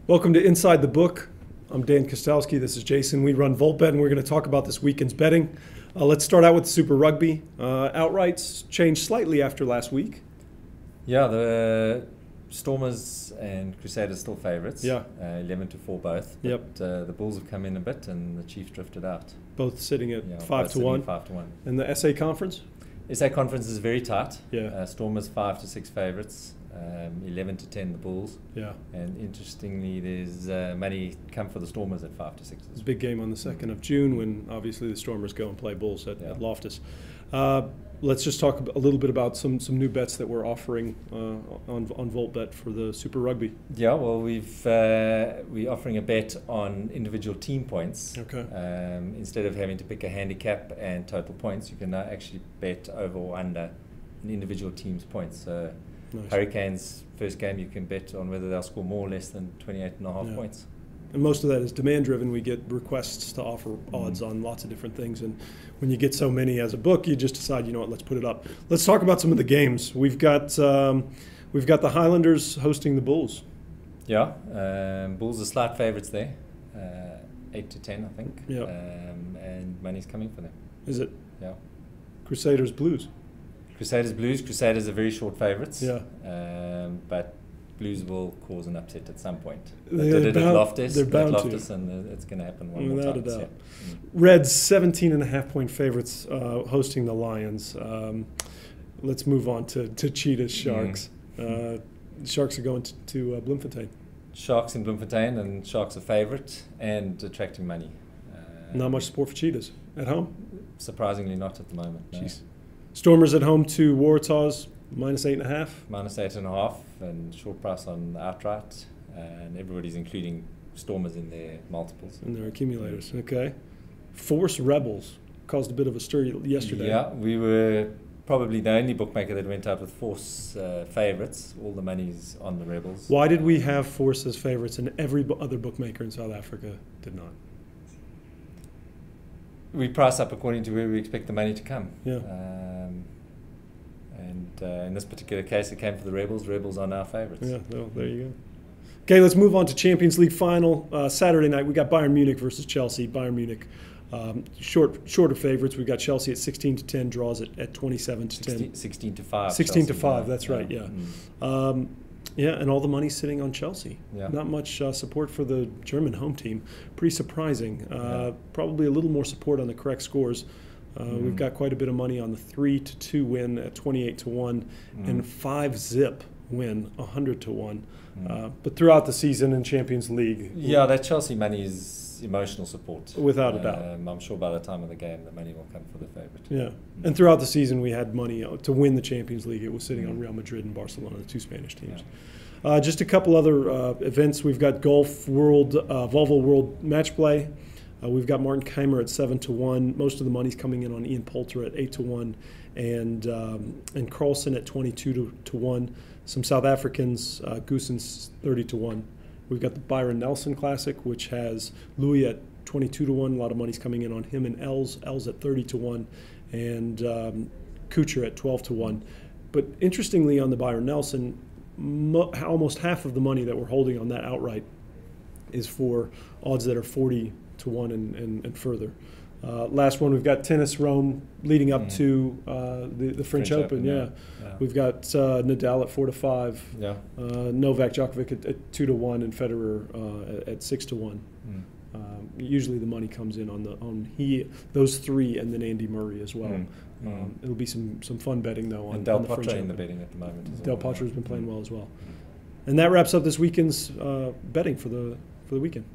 Welcome to Inside the Book. I'm Dan Kostelski. This is Jason. We run Voltbet, and we're going to talk about this weekend's betting. Let's start out with Super Rugby. Outrights changed slightly after last week. Yeah, the Stormers and Crusaders still favourites. Yeah. 11-4 both. But, Yep. The Bulls have come in a bit, and the Chiefs drifted out. Both sitting at Yeah, 5-1. 5-1. And the SA Conference? SA Conference is very tight. Yeah. Stormers 5-6 favourites. 11-10 the Bulls. Yeah. And interestingly, there's money come for the Stormers at 5-6. It's a big game on the 2nd of June when obviously the Stormers go and play Bulls at Loftus. Let's just talk a little bit about some new bets that we're offering on Voltbet for the Super Rugby. Yeah, well, we're offering a bet on individual team points. Okay. Instead of having to pick a handicap and total points, you can now actually bet over or under an individual team's points. So Nice. Hurricanes, first game, you can bet on whether they'll score more or less than 28.5 points. And most of that is demand driven. We get requests to offer odds on lots of different things. And when you get so many as a book, you just decide, you know what, let's put it up. Let's talk about some of the games. We've got the Highlanders hosting the Bulls. Yeah, Bulls are slight favourites there, 8-10, I think. Yeah. And money's coming for them. Is it? Yeah. Crusaders Blues. Crusaders Blues. Crusaders are very short favourites. Yeah. But Blues will cause an upset at some point. They did it at Loftus. They're bound to. And it's going to happen one more Without time. a doubt. Yeah. Reds 17.5-point favorites hosting the Lions. Let's move on to Cheetahs Sharks. Sharks are going to Bloemfontein. Sharks in Bloemfontein, and Sharks are favourite and attracting money. Not much support for Cheetahs at home. Surprisingly, not at the moment. No. Jeez. Stormers at home to Waratahs, -8.5. -8.5, and short price on outright, and everybody's including Stormers in their multiples. And their accumulators, okay. Force Rebels caused a bit of a stir yesterday. Yeah, we were probably the only bookmaker that went out with Force favourites. All the money's on the Rebels. Why did we have Force as favourites and every other bookmaker in South Africa did not? We price up according to where we expect the money to come. Yeah. In this particular case, it came for the Rebels. Rebels are now favourites. Yeah, well, there you go. Okay, let's move on to Champions League final. Saturday night, we got Bayern Munich versus Chelsea. Bayern Munich, shorter favourites. We've got Chelsea at 16-10, draws at 27-10. 16-5. 16-5, that's right, yeah. Yeah, and all the money's sitting on Chelsea. Yeah. Not much support for the German home team. Pretty surprising. Probably a little more support on the correct scores. We've got quite a bit of money on the 3-2 win at 28-1 and 5-zip win 100-1. But throughout the season in Champions League, yeah, that Chelsea money is emotional support. Without a doubt. I'm sure by the time of the game, the money will come for the favourite. Yeah, and throughout the season we had money to win the Champions League. It was sitting on Real Madrid and Barcelona, the two Spanish teams. Yeah. Just a couple other events. We've got Golf World, Volvo World Match Play. We've got Martin Keimer at 7-1. Most of the money's coming in on Ian Poulter at 8-1, and Carlson at 22-1. Some South Africans, Goossens 30-1. We've got the Byron Nelson Classic, which has Louis at 22-1. A lot of money's coming in on him and Els at 30-1, and Kuchar at 12-1. But interestingly, on the Byron Nelson, almost half of the money that we're holding on that outright is for odds that are 40-1 and further. Last one, we've got tennis Rome leading up to the French Open. Yeah. We've got Nadal at 4-5. Yeah. Novak Djokovic at 2-1 and Federer at 6-1. Usually the money comes in on those three and then Andy Murray as well. It'll be some fun betting though on, and Del on the French Potro Open. in the betting at the moment. Del Potro has been playing well as well. And that wraps up this weekend's betting for the weekend.